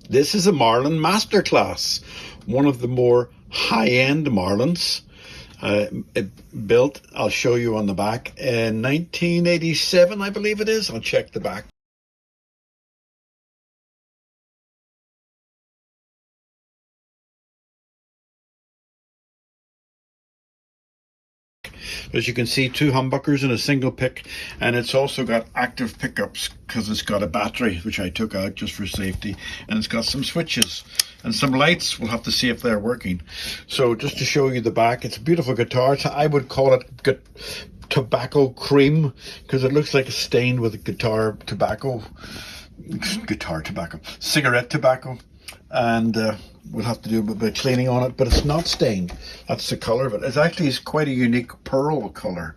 This is a Marlin Masterclass, one of the more high-end Marlins. Built, I'll show you on the back, in 1987, I believe it is. I'll check the back. As you can see, two humbuckers and a single pick, and it's also got active pickups because it's got a battery which I took out just for safety, and it's got some switches and some lights. We'll have to see if they're working. So just to show you the back, it's a beautiful guitar. I would call it tobacco cream because it looks like it's stained with guitar tobacco, cigarette tobacco, and we'll have to do a bit of cleaning on it, but it's not stained. That's the color of it. It's actually quite a unique pearl color,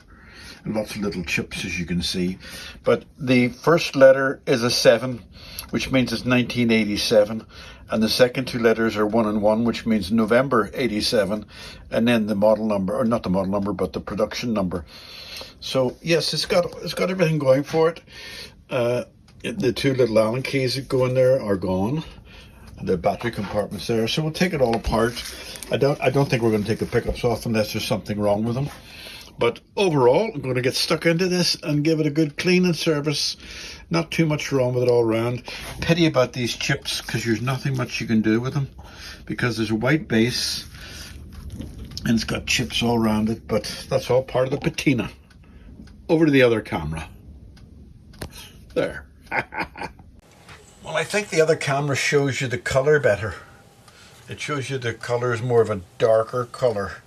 and lots of little chips, as you can see. But the first letter is a 7, which means it's 1987, and the second two letters are 1 and 1, which means November 87, and then the model number, or not the model number, but the production number. So yes, it's got everything going for it. The two little Allen keys that go in there are gone. The battery compartment's there, so we'll take it all apart. I don't think we're going to take the pickups off unless there's something wrong with them. But overall, I'm going to get stuck into this and give it a good clean and service. Not too much wrong with it all around. Pity about these chips because there's nothing much you can do with them because there's a white base and it's got chips all around it, but that's all part of the patina. Over to the other camera. There. Well, I think the other camera shows you the color better. It shows you the color is more of a darker color.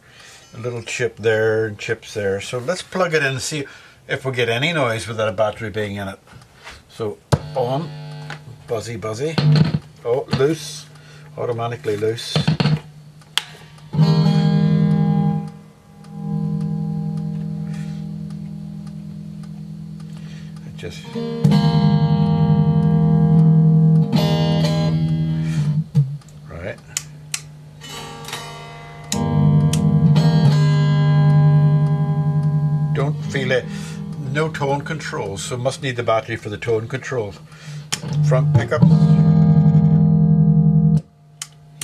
A little chip there and chips there. So let's plug it in and see if we get any noise without a battery being in it. So on, buzzy, buzzy. Oh, loose, automatically loose. It just... Don't feel it. No tone control, so must need the battery for the tone control. Front pickup.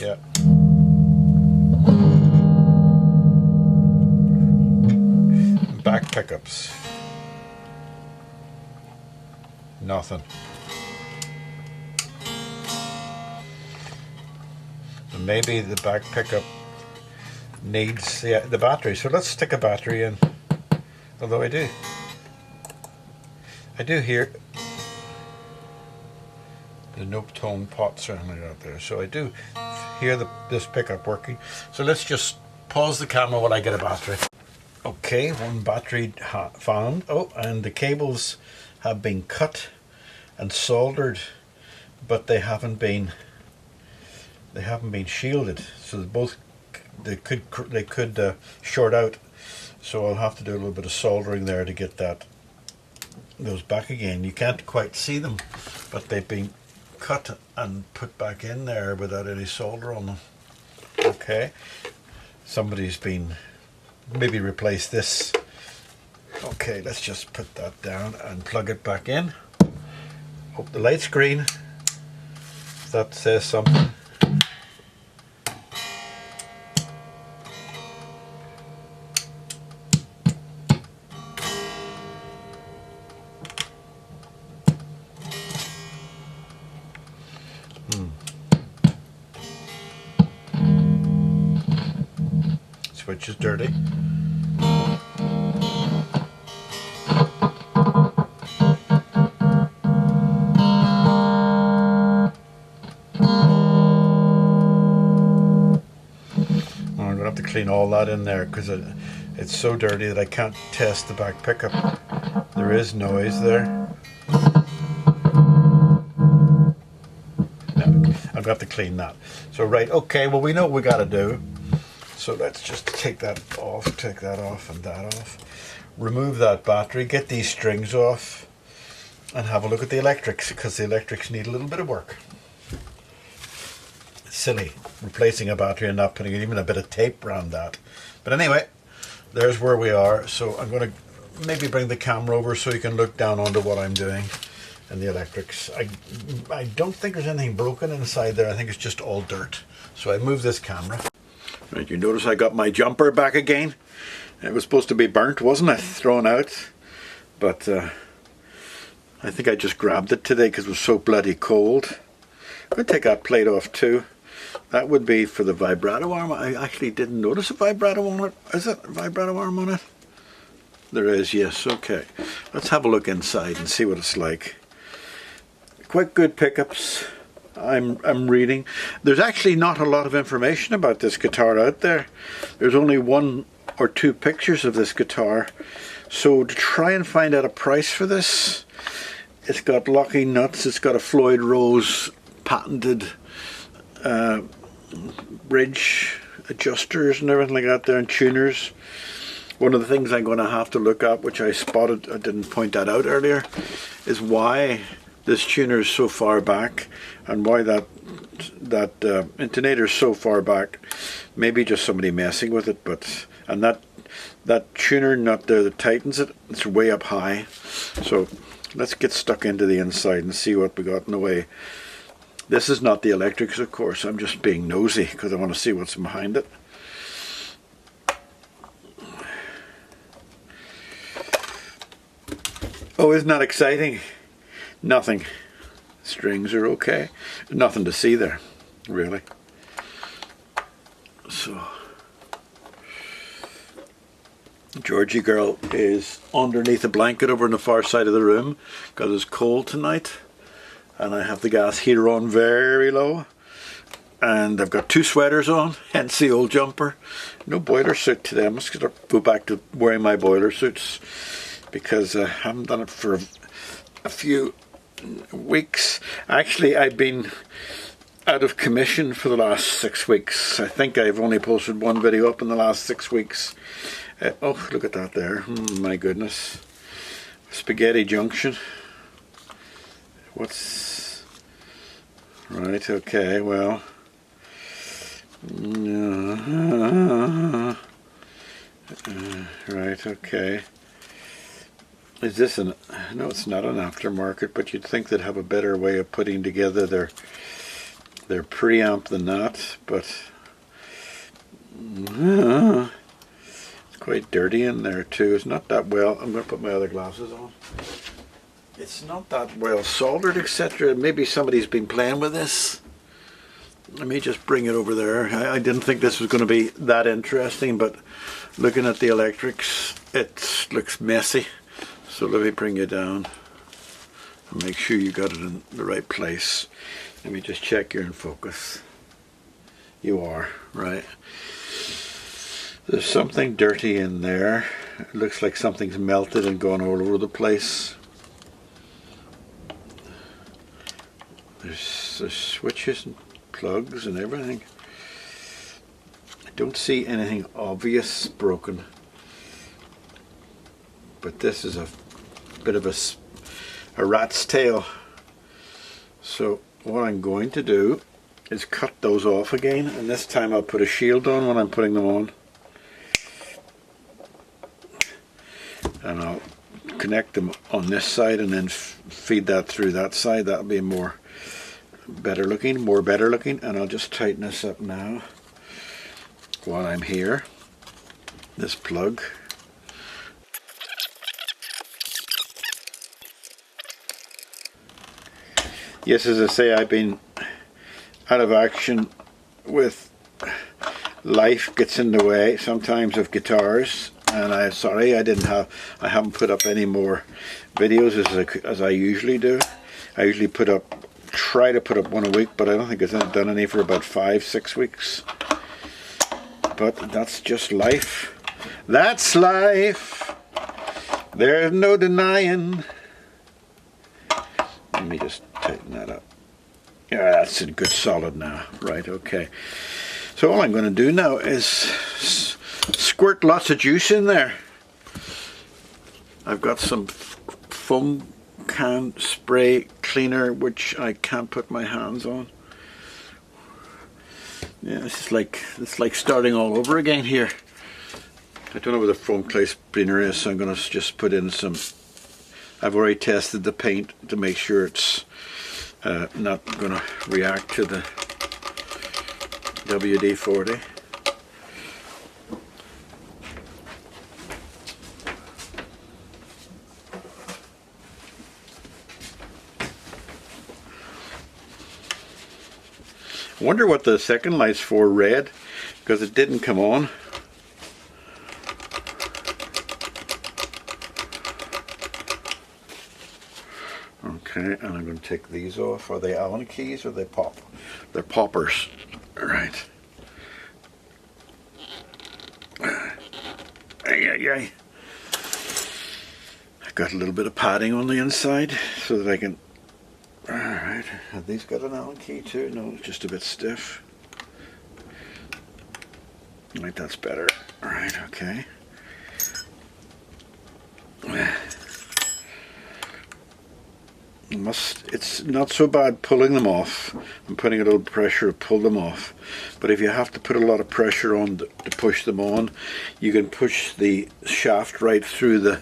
Yeah. Back pickups. Nothing. So maybe the back pickup needs the battery. So let's stick a battery in. Although I do hear the no tone pot certainly out there, so I do hear this pickup working. So let's just pause the camera while I get a battery. Okay, one battery found. Oh, and the cables have been cut and soldered, but they haven't been shielded, so they could short out. So I'll have to do a little bit of soldering there to get those back again. You can't quite see them, but they've been cut and put back in there without any solder on them. Okay, somebody's been maybe replaced this. Okay, let's just put that down and plug it back in. Hope the light's green. If that says something. Switch is dirty. I'm gonna have to clean all that in there because it's so dirty that I can't test the back pickup. There is noise there. I'm gonna have to clean that. So right, okay, well we know what we gotta do. So let's just take that off and that off. Remove that battery, get these strings off, and have a look at the electrics, because the electrics need a little bit of work. It's silly replacing a battery and not putting even a bit of tape around that. But anyway, there's where we are. So I'm going to maybe bring the camera over so you can look down onto what I'm doing. and the electrics. I don't think there's anything broken inside there. I think it's just all dirt. So I moved this camera. Right, you notice I got my jumper back again. It was supposed to be burnt, wasn't it? Thrown out. But I think I just grabbed it today because it was so bloody cold. I'm going to take that plate off too. That would be for the vibrato arm. I actually didn't notice a vibrato on it. Is it a vibrato arm on it? There is, yes. Okay. Let's have a look inside and see what it's like. Quite good pickups. I'm reading. There's actually not a lot of information about this guitar out there. There's only 1 or 2 pictures of this guitar. So to try and find out a price for this, it's got locking nuts, it's got a Floyd Rose patented bridge adjusters and everything like that there, and tuners. One of the things I'm going to have to look at, which I spotted, I didn't point that out earlier, is why this tuner is so far back and why that intonator is so far back. Maybe just somebody messing with it, but and that tuner nut there that tightens it, it's way up high. So let's get stuck into the inside and see what we got in the way. This is not the electrics, of course. I'm just being nosy because I want to see what's behind it. Oh, isn't that exciting? Nothing. Strings are okay. Nothing to see there, really. So, Georgie girl is underneath a blanket over on the far side of the room because it's cold tonight. And I have the gas heater on very low. And I've got 2 sweaters on, hence the old jumper. No boiler suit today. I must go back to wearing my boiler suits because I haven't done it for a few weeks. Actually, I've been out of commission for the last 6 weeks. I think I've only posted 1 video up in the last 6 weeks. Oh, look at that there. My goodness. Spaghetti Junction. What's... Right, okay, well... right, okay. Is this an... No, it's not an aftermarket, but you'd think they'd have a better way of putting together their preamp than that, but... it's quite dirty in there too. It's not that well... I'm going to put my other glasses on. It's not that well soldered, etc. Maybe somebody's been playing with this. Let me just bring it over there. I didn't think this was going to be that interesting, but looking at the electrics, it looks messy. So let me bring you down and make sure you got it in the right place. Let me just check you're in focus. You are, right. There's something dirty in there. It looks like something's melted and gone all over the place. There's switches and plugs and everything. I don't see anything obvious broken, but this is a bit of a rat's tail. So what I'm going to do is cut those off again, and this time I'll put a shield on when I'm putting them on, and I'll connect them on this side and then feed that through that side. That'll be more better looking, and I'll just tighten this up now while I'm here. This plug. Yes, as I say, I've been out of action with life gets in the way sometimes of guitars, and I'm sorry I haven't put up any more videos as I usually do. I usually try to put up 1 a week, but I don't think I've done any for about 5-6 weeks. But that's just life. That's life. There's no denying. Let me just tighten that up. Yeah, that's a good solid now. Right, okay. So all I'm going to do now is squirt lots of juice in there. I've got some foam can spray cleaner which I can't put my hands on. Yeah, it's like starting all over again here. I don't know where the foam clay cleaner is, so I'm going to just put in some. I've already tested the paint to make sure it's not going to react to the WD-40. I wonder what the second light's for, red, because it didn't come on. Okay, and I'm going to take these off. Are they Allen keys or they pop? They're poppers. All right. I got a little bit of padding on the inside so that I can. All right. Have these got an Allen key too? No, it's just a bit stiff. Right, that's better. All right. Okay. It's not so bad pulling them off and putting a little pressure to pull them off, but if you have to put a lot of pressure on to push them on, you can push the shaft right through the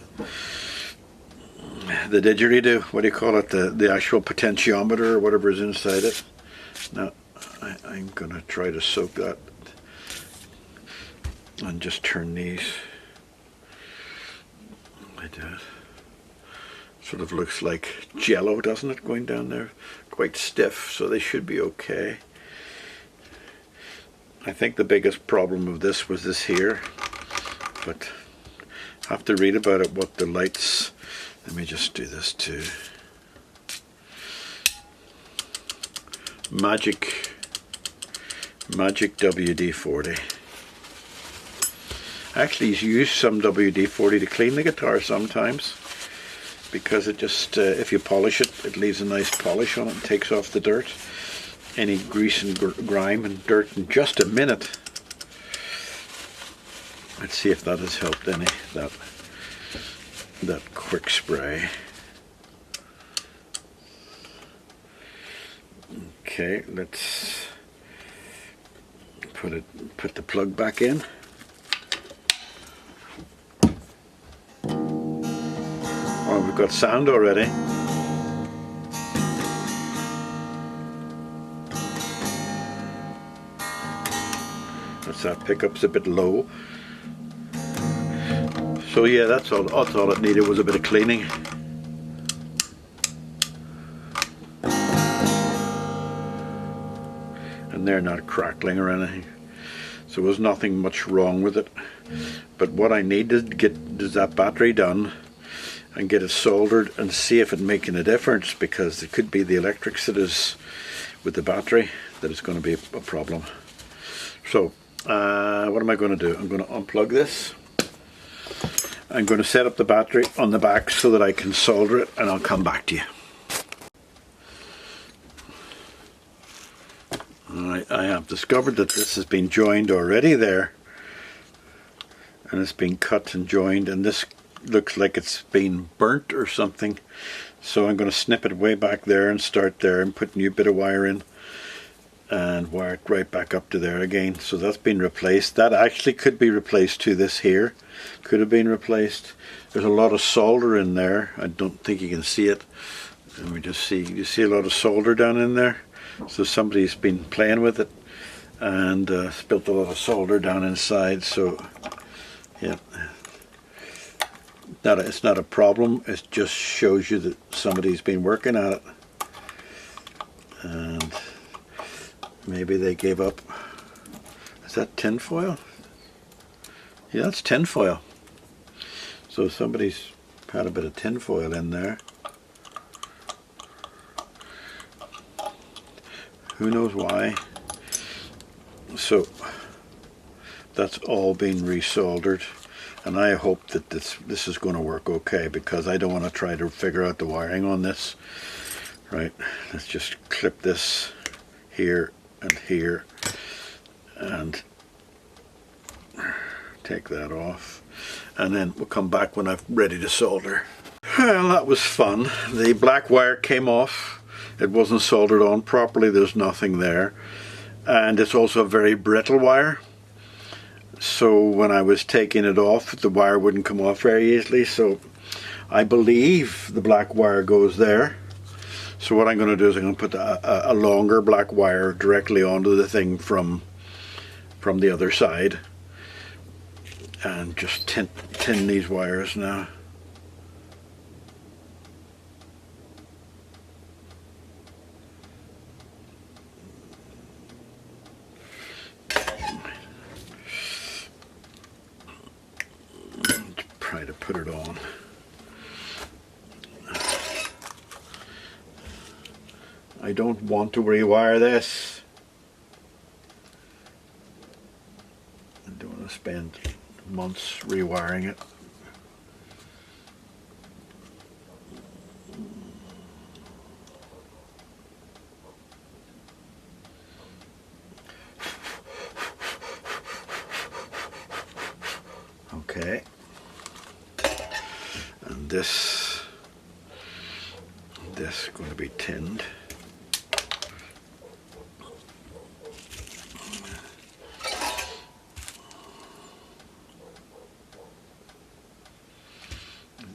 didgeridoo, what do you call it, the actual potentiometer or whatever is inside it. Now I'm gonna try to soak that and just turn these like that. Sort of looks like jello, doesn't it, going down there? Quite stiff, so they should be okay. I think the biggest problem of this was this here, but I have to read about it, what the lights. Let me just do this too. Magic WD-40. I actually use some WD-40 to clean the guitar sometimes, because it just, if you polish it, it leaves a nice polish on it and takes off the dirt, any grease and grime and dirt in just a minute. Let's see if that has helped any, that quick spray. Okay, let's put the plug back in. Oh, we've got sound already. That pickup's a bit low. So yeah, that's all it needed was a bit of cleaning. And they're not crackling or anything. So there was nothing much wrong with it. But what I need is to get that battery done and get it soldered and see if it's making a difference, because it could be the electrics that is with the battery that is going to be a problem. So what am I going to do? I'm going to unplug this. I'm going to set up the battery on the back so that I can solder it, and I'll come back to you. Alright, I have discovered that this has been joined already there, and it's been cut and joined, and this looks like it's been burnt or something, so I'm going to snip it way back there and start there and put a new bit of wire in and wire it right back up to there again. So that's been replaced. That actually could be replaced to this here. Could have been replaced. There's a lot of solder in there. I don't think you can see it. Let me just see. You see a lot of solder down in there. So somebody's been playing with it and spilt a lot of solder down inside. So yeah, it's not a problem. It just shows you that somebody's been working at it. And maybe they gave up. Is that tin foil? Yeah, that's tin foil. So somebody's had a bit of tin foil in there. Who knows why? So that's all been resoldered, and I hope that this is going to work okay, because I don't want to try to figure out the wiring on this. Right, let's just clip this here and here and take that off, and then we'll come back when I'm ready to solder. Well, that was fun. The black wire came off. It wasn't soldered on properly. There's nothing there, and it's also a very brittle wire, so when I was taking it off, the wire wouldn't come off very easily. So I believe the black wire goes there. So what I'm going to do is I'm going to put a longer black wire directly onto the thing from the other side, and just tin these wires now. Try to put it on. I don't want to rewire this. I don't want to spend months rewiring it. Okay. And this is going to be tinned.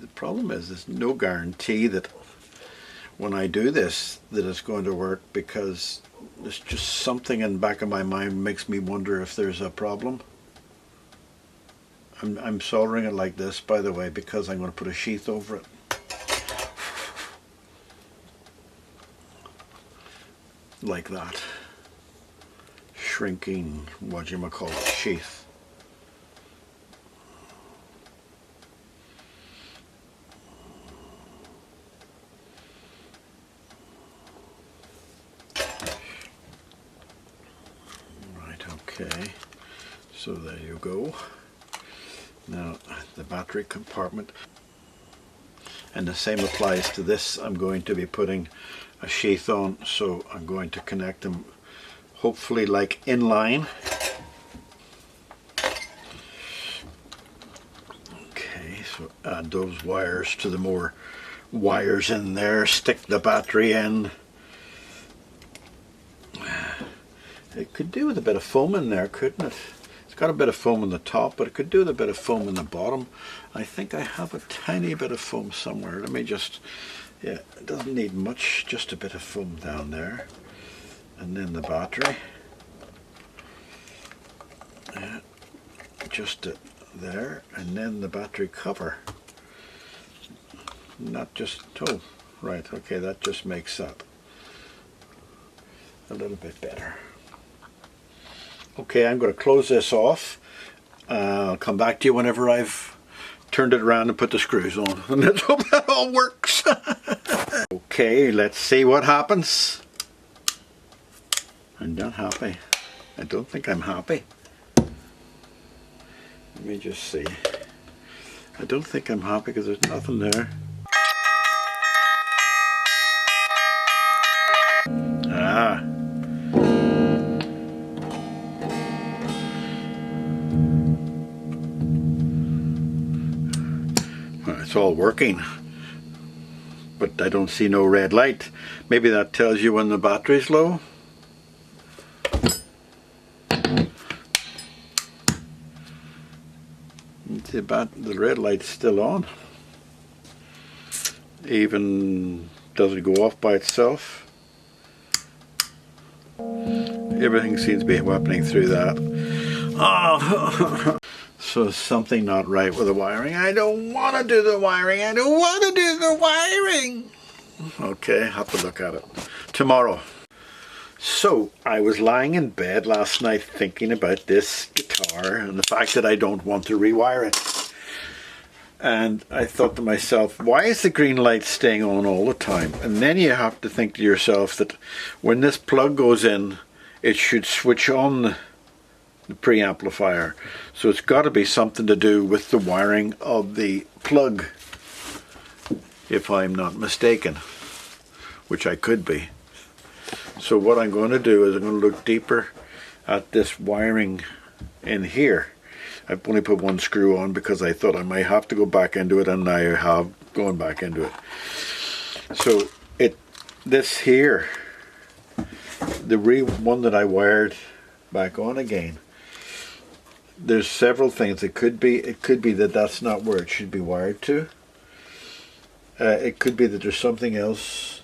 The problem is there's no guarantee that when I do this that it's going to work, because there's just something in the back of my mind makes me wonder if there's a problem. I'm soldering it like this, by the way, because I'm going to put a sheath over it. Like that. Shrinking, what you might call it, sheath. Right, okay. So there you go. Now the battery compartment, and the same applies to this. I'm going to be putting a sheath on, so I'm going to connect them hopefully like in line. Okay, so add those wires to the more wires in there, stick the battery in. It could do with a bit of foam in there, couldn't it? Got a bit of foam on the top, but it could do with a bit of foam in the bottom. I think I have a tiny bit of foam somewhere. Let me just, yeah, it doesn't need much, just a bit of foam down there. And then the battery. Yeah, just there, and then the battery cover. Not just, oh, right, okay, that just makes that a little bit better. Okay, I'm going to close this off. I'll come back to you whenever I've turned it around and put the screws on. And let's hope that all works. Okay, let's see what happens. I'm not happy. I don't think I'm happy. Let me just see. I don't think I'm happy because there's nothing there. Ah. It's all working, but I don't see no red light. Maybe that tells you when the battery's low. The red light's still on. Even doesn't go off by itself. Everything seems to be happening through that. Oh. So something not right with the wiring. I don't want to do the wiring. I don't want to do the wiring. Okay, have to look at it tomorrow. So I was lying in bed last night thinking about this guitar and the fact that I don't want to rewire it. And I thought to myself, why is the green light staying on all the time? And then you have to think to yourself that when this plug goes in, it should switch on the preamplifier. So it's got to be something to do with the wiring of the plug, if I'm not mistaken, which I could be. So what I'm going to do is I'm going to look deeper at this wiring in here. I've only put one screw on because I thought I might have to go back into it, and I have gone back into it. So this here, the one that I wired back on again, there's several things. It could be that that's not where it should be wired to. It could be that there's something else.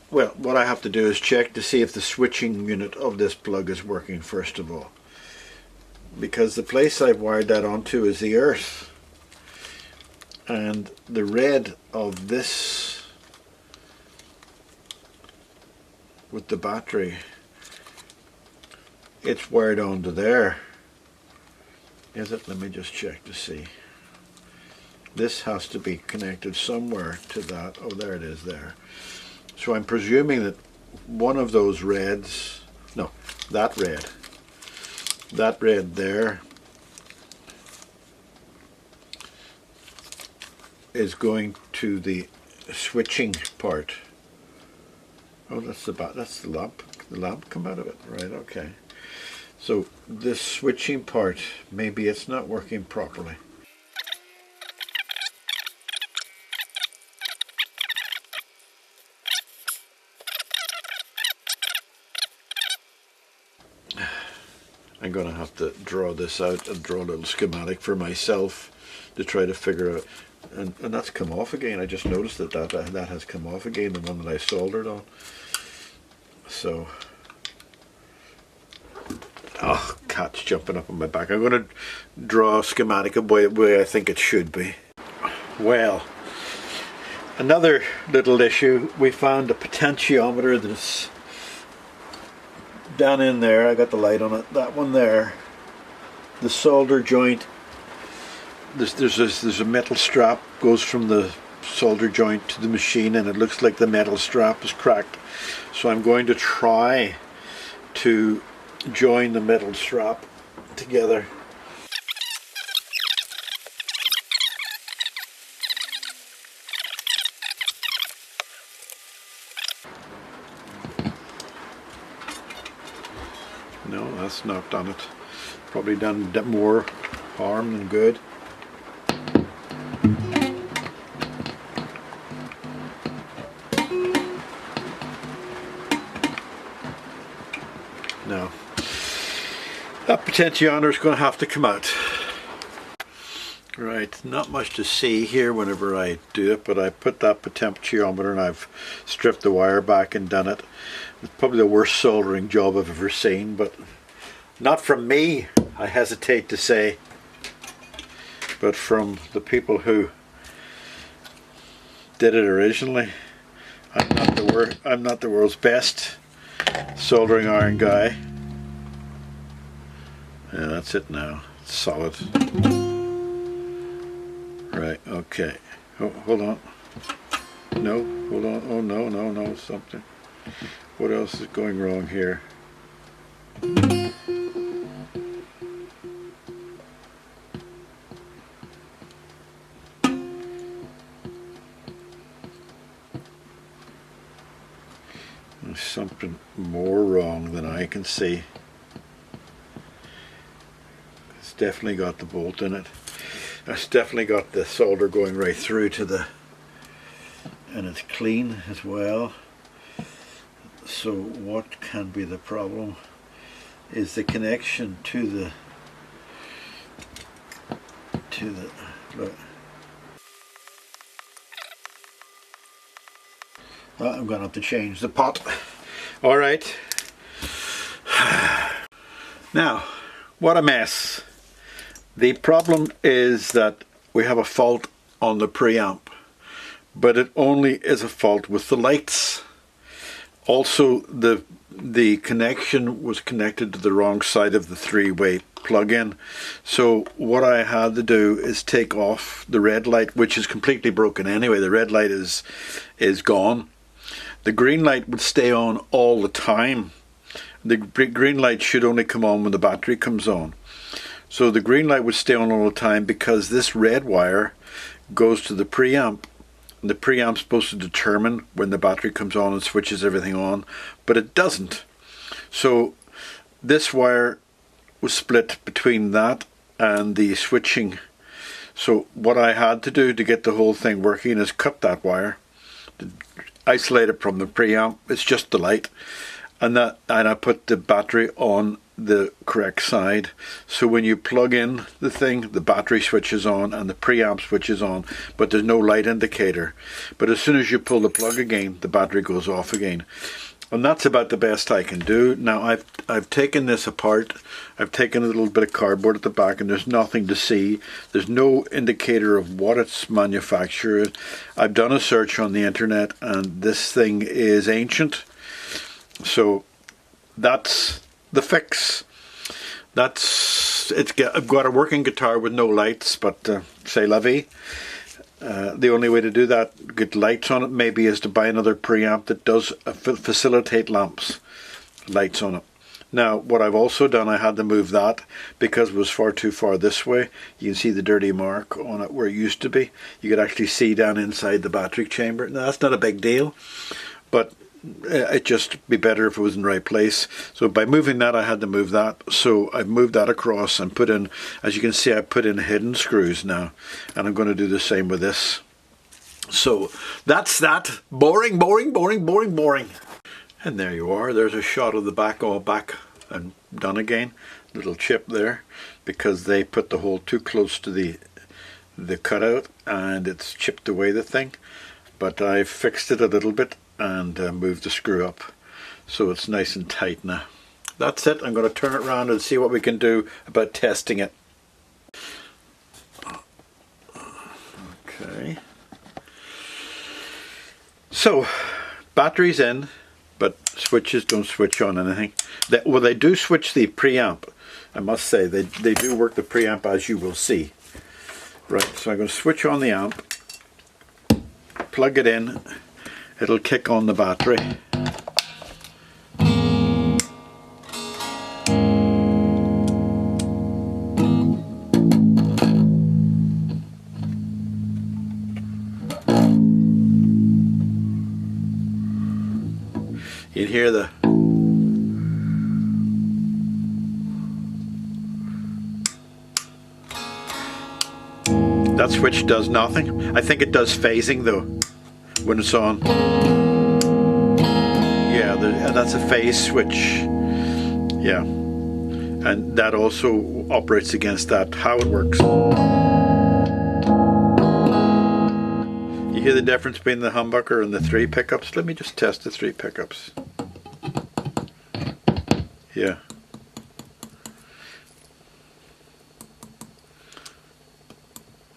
Well, what I have to do is check to see if the switching unit of this plug is working first of all, because the place I've wired that onto is the earth, and the red of this with the battery, it's wired onto there. Is it? Let me just check to see. This has to be connected somewhere to that. Oh, there it is there. So I'm presuming that one of those reds, no, that red there is going to the switching part. Oh, that's the lamp. The lamp come out of it, right? Okay. So this switching part, maybe it's not working properly. I'm going to have to draw this out and draw a little schematic for myself to try to figure out. And that's come off again. I just noticed that has come off again, the one that I soldered on. So, oh, cat's jumping up on my back. I'm going to draw a schematic of the way I think it should be. Well, another little issue. We found a potentiometer that's down in there. I got the light on it. That one there, the solder joint. There's a metal strap goes from the solder joint to the machine, and it looks like the metal strap is cracked. So I'm going to try to join the metal strap together. No, that's not done it. Probably done more harm than good. No. That potentiometer is going to have to come out. Right, not much to see here whenever I do it, but I put that potentiometer and I've stripped the wire back and done it. It's probably the worst soldering job I've ever seen, but not from me, I hesitate to say, but from the people who did it originally. I'm not the world's best soldering iron guy. Yeah, that's it now. It's solid. Right, okay. Oh, hold on. No, hold on. Oh, no, something. What else is going wrong here? There's something more wrong than I can see. It's definitely got the bolt in it. It's definitely got the solder going right through to the, and it's clean as well. So what can be the problem is the connection to the look. Well, I'm going to have to change the pot. All right. Now, what a mess. The problem is that we have a fault on the preamp, but it only is a fault with the lights. Also, the connection was connected to the wrong side of the three-way plug-in. So what I had to do is take off the red light, which is completely broken anyway. The red light is gone. The green light would stay on all the time. The green light should only come on when the battery comes on. So the green light would stay on all the time because this red wire goes to the preamp. The preamp's supposed to determine when the battery comes on and switches everything on, but it doesn't. So this wire was split between that and the switching. So what I had to do to get the whole thing working is cut that wire, to isolate it from the preamp. It's just the light, and I put the battery on the correct side, so when you plug in the thing, the battery switches on and the preamp switches on, but there's no light indicator. But as soon as you pull the plug again, the battery goes off again. And that's about the best I can do. Now I've taken this apart. I've taken a little bit of cardboard at the back, and there's nothing to see. There's no indicator of what it's manufactured. I've done a search on the internet, and this thing is ancient. So that's the fix. I've got a working guitar with no lights, but c'est la vie. The only way to do that, get lights on it, maybe is to buy another preamp that does facilitate lights on it. Now, what I've also done, I had to move that because it was far too far this way. You can see the dirty mark on it where it used to be. You could actually see down inside the battery chamber. Now, that's not a big deal, but it'd just be better if it was in the right place. So by moving that, I had to move that. So I've moved that across and put in, as you can see, I put in hidden screws now, and I'm going to do the same with this. So that's that. Boring, boring, boring, boring, boring. And there you are. There's a shot of the back, all back and done again. Little chip there because they put the hole too close to the cutout, and it's chipped away the thing. But I fixed it a little bit and move the screw up so it's nice and tight now. That's it. I'm going to turn it around and see what we can do about testing it. Okay. So, batteries in, but switches don't switch on anything. Well, they do switch the preamp. I must say, they do work the preamp, as you will see. Right, so I'm going to switch on the amp, plug it in. It'll kick on the battery. You can hear the that switch does nothing. I think it does phasing though when it's on. Yeah, that's a phase switch. Yeah, and that also operates against that. How it works. You hear the difference between the humbucker and the 3 pickups? Let me just test the 3 pickups. Yeah.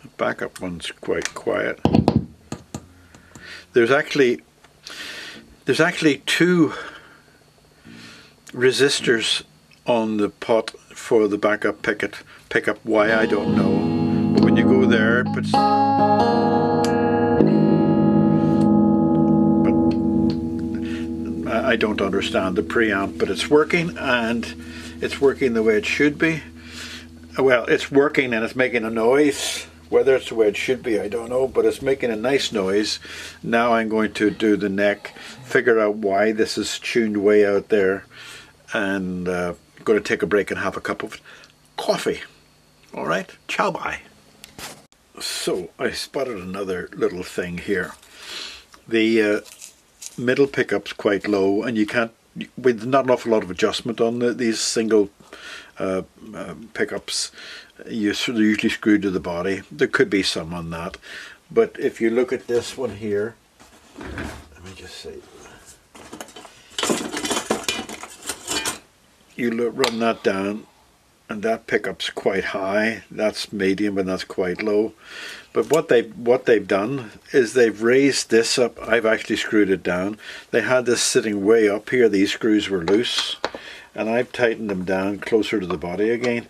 The backup one's quite quiet. There's actually 2 resistors on the pot for the backup pickup. Why, I don't know. But when you go there, it puts. But I don't understand the preamp, but it's working, and it's working the way it should be. Well, it's working and it's making a noise. Whether it's the way it should be, I don't know, but it's making a nice noise. Now I'm going to do the neck, figure out why this is tuned way out there, and I'm going to take a break and have a cup of coffee. All right, ciao, bye. So I spotted another little thing here. The middle pickup's quite low, and you can't. There's not an awful lot of adjustment on these single pickups. They're usually screwed to the body. There could be some on that, but if you look at this one here, let me just say, you run that down, and that pickup's quite high. That's medium, and that's quite low. But what they've done is they've raised this up. I've actually screwed it down. They had this sitting way up here. These screws were loose, and I've tightened them down closer to the body again.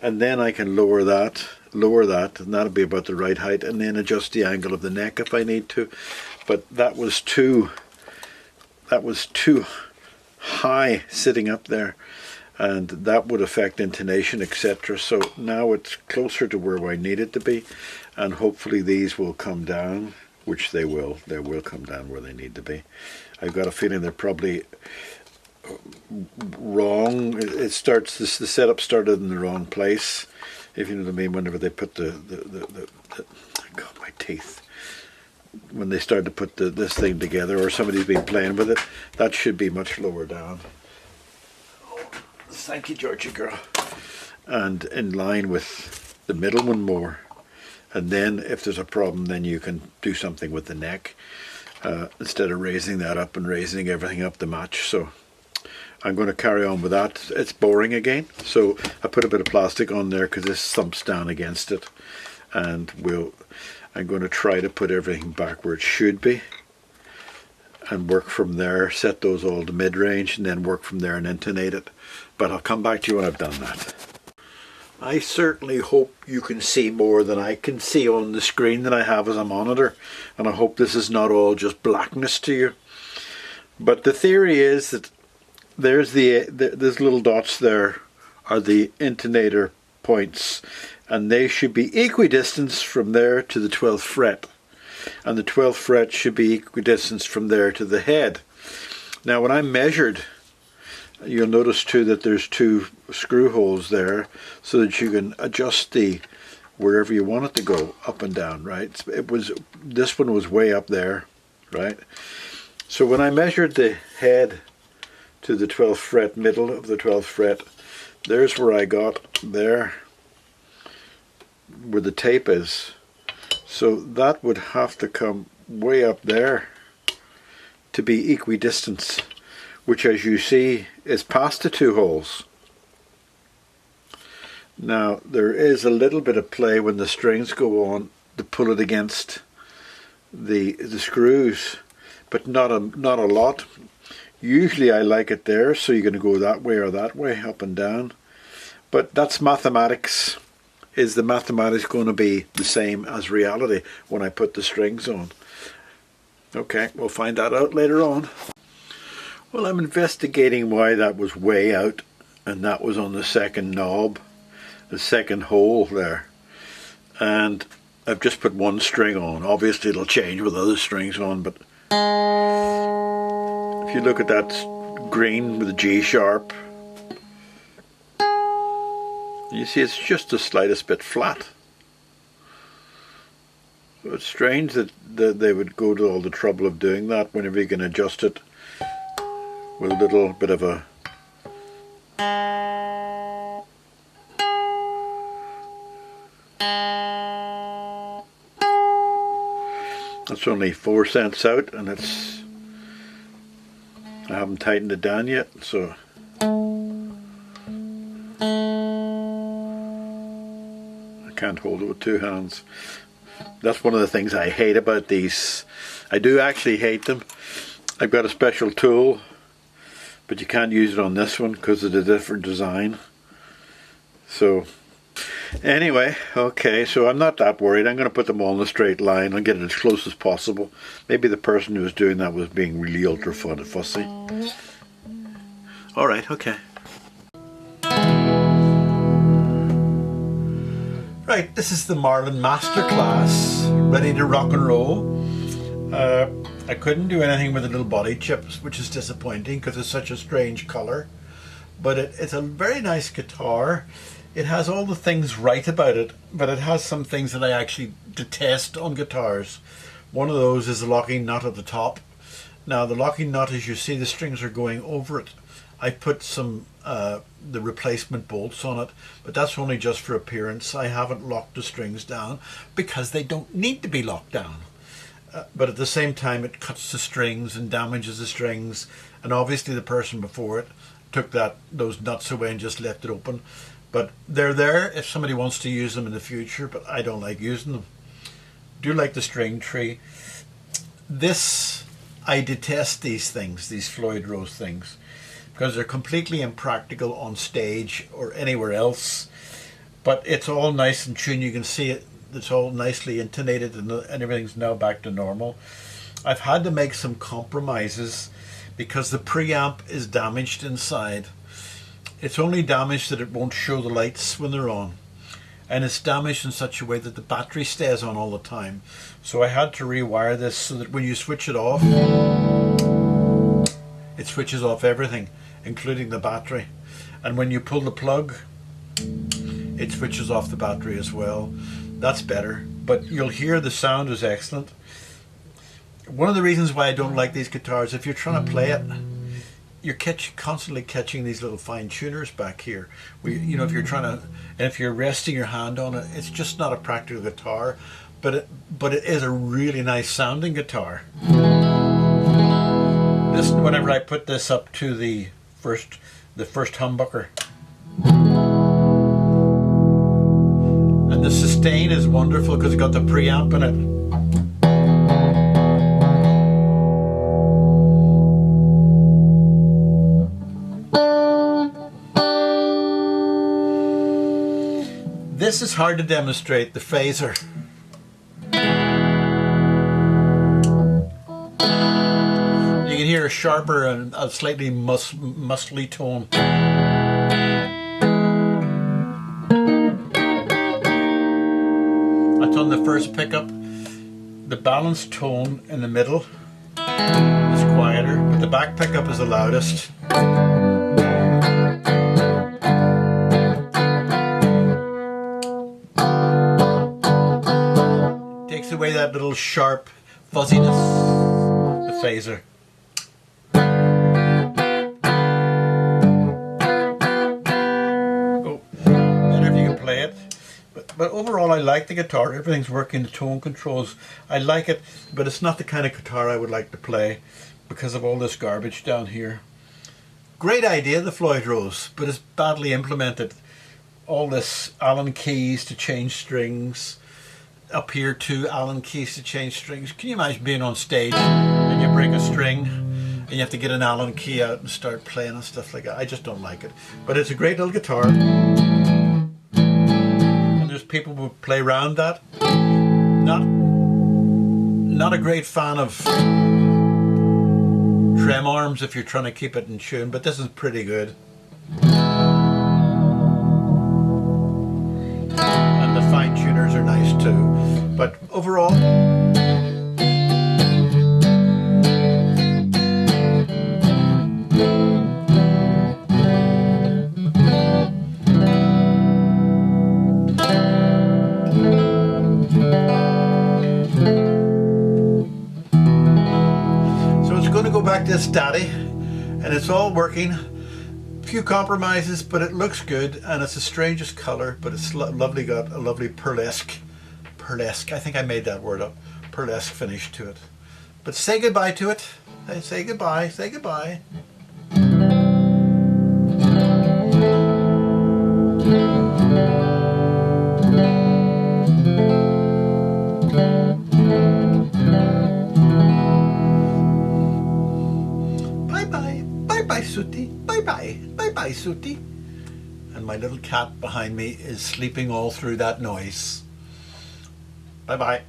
And then I can lower that, and that'll be about the right height, and then adjust the angle of the neck if I need to. But that was too high sitting up there, and that would affect intonation, etc. So now it's closer to where I need it to be, and hopefully these will come down, which they will. They will come down where they need to be. I've got a feeling they're probably wrong. The setup started in the wrong place, if you know what I mean. Whenever they put the God, my teeth. when they start to put this thing together, or somebody's been playing with it, that should be much lower down. Thank you, Georgie girl. And in line with the middle one more. And then if there's a problem, then you can do something with the neck instead of raising that up and raising everything up to match. So I'm going to carry on with that. It's boring again, so I put a bit of plastic on there because this thumps down against it, and I'm going to try to put everything back where it should be and work from there, set those all to mid-range, and then work from there and intonate it. But I'll come back to you when I've done that. I certainly hope you can see more than I can see on the screen that I have as a monitor, and I hope this is not all just blackness to you. But the theory is that there's these little dots there are the intonator points, and they should be equidistant from there to the 12th fret, and the 12th fret should be equidistant from there to the head. Now when I measured, you'll notice too that there's 2 screw holes there so that you can adjust the wherever you want it to go, up and down, right? This one was way up there, right? So when I measured the head to the 12th fret, middle of the 12th fret, there's where I got there, where the tape is. So that would have to come way up there to be equidistant, which as you see is past the 2 holes. Now there is a little bit of play when the strings go on to pull it against the screws, but not a lot. Usually I like it there, so you're going to go that way or that way, up and down. But that's mathematics. Is the mathematics going to be the same as reality when I put the strings on? Okay, we'll find that out later on. Well, I'm investigating why that was way out, and that was on the 2nd knob, the 2nd hole there. And I've just put 1 string on. Obviously it'll change with other strings on, but if you look at that green with the G sharp, you see it's just the slightest bit flat. So it's strange that they would go to all the trouble of doing that whenever you can adjust it with a little bit of a that's only 4 cents out, and I haven't tightened it down yet, so I can't hold it with 2 hands. That's one of the things I hate about these. I do actually hate them. I've got a special tool, but you can't use it on this one because of the different design. So anyway, okay, so I'm not that worried. I'm going to put them all in a straight line and get it as close as possible. Maybe the person who was doing that was being really ultra fussy. Alright, okay. Right, this is the Marlin Masterclass, ready to rock and roll. I couldn't do anything with the little body chips, which is disappointing because it's such a strange colour. But it's a very nice guitar. It has all the things right about it, but it has some things that I actually detest on guitars. One of those is the locking nut at the top. Now the locking nut, as you see, the strings are going over it. I put some the replacement bolts on it, but that's only just for appearance. I haven't locked the strings down because they don't need to be locked down. But at the same time it cuts the strings and damages the strings, and obviously the person before it took those nuts away and just left it open. But they're there if somebody wants to use them in the future, but I don't like using them. Do like the string tree. I detest these things, these Floyd Rose things, because they're completely impractical on stage or anywhere else. But it's all nice and tuned. You can see it. It's all nicely intonated, and everything's now back to normal. I've had to make some compromises because the preamp is damaged inside. It's only damaged that it won't show the lights when they're on, and it's damaged in such a way that the battery stays on all the time. So I had to rewire this so that when you switch it off, it switches off everything, including the battery. And when you pull the plug, it switches off the battery as well. That's better, but you'll hear the sound is excellent. One of the reasons why I don't like these guitars, if you're trying to play it, you're constantly catching these little fine tuners back here. You know, if you're trying to, and if you're resting your hand on it, it's just not a practical guitar. But it is a really nice sounding guitar. This, whenever I put this up to the first humbucker, and the sustain is wonderful because it's got the preamp in it. This is hard to demonstrate, the phaser. You can hear a sharper and a slightly muscly tone. That's on the first pickup. The balanced tone in the middle is quieter, but the back pickup is the loudest. Takes away that little sharp fuzziness, the phaser. But overall, I like the guitar. Everything's working, the tone controls. I like it, but it's not the kind of guitar I would like to play because of all this garbage down here. Great idea, the Floyd Rose, but it's badly implemented. All this Allen keys to change strings. Up here too, Allen keys to change strings. Can you imagine being on stage and you break a string and you have to get an Allen key out and start playing and stuff like that? I just don't like it. But it's a great little guitar. People will play around that. Not a great fan of trem arms if you're trying to keep it in tune, but this is pretty good. And the fine tuners are nice too. But overall, back to static, and it's all working. Few compromises, but it looks good, and it's the strangest color, but it's lovely. Got a lovely pearlesque, I think I made that word up, pearlesque finish to it. But say goodbye to it. Say goodbye. Say goodbye. Bye-bye, Sooty. And my little cat behind me is sleeping all through that noise. Bye-bye.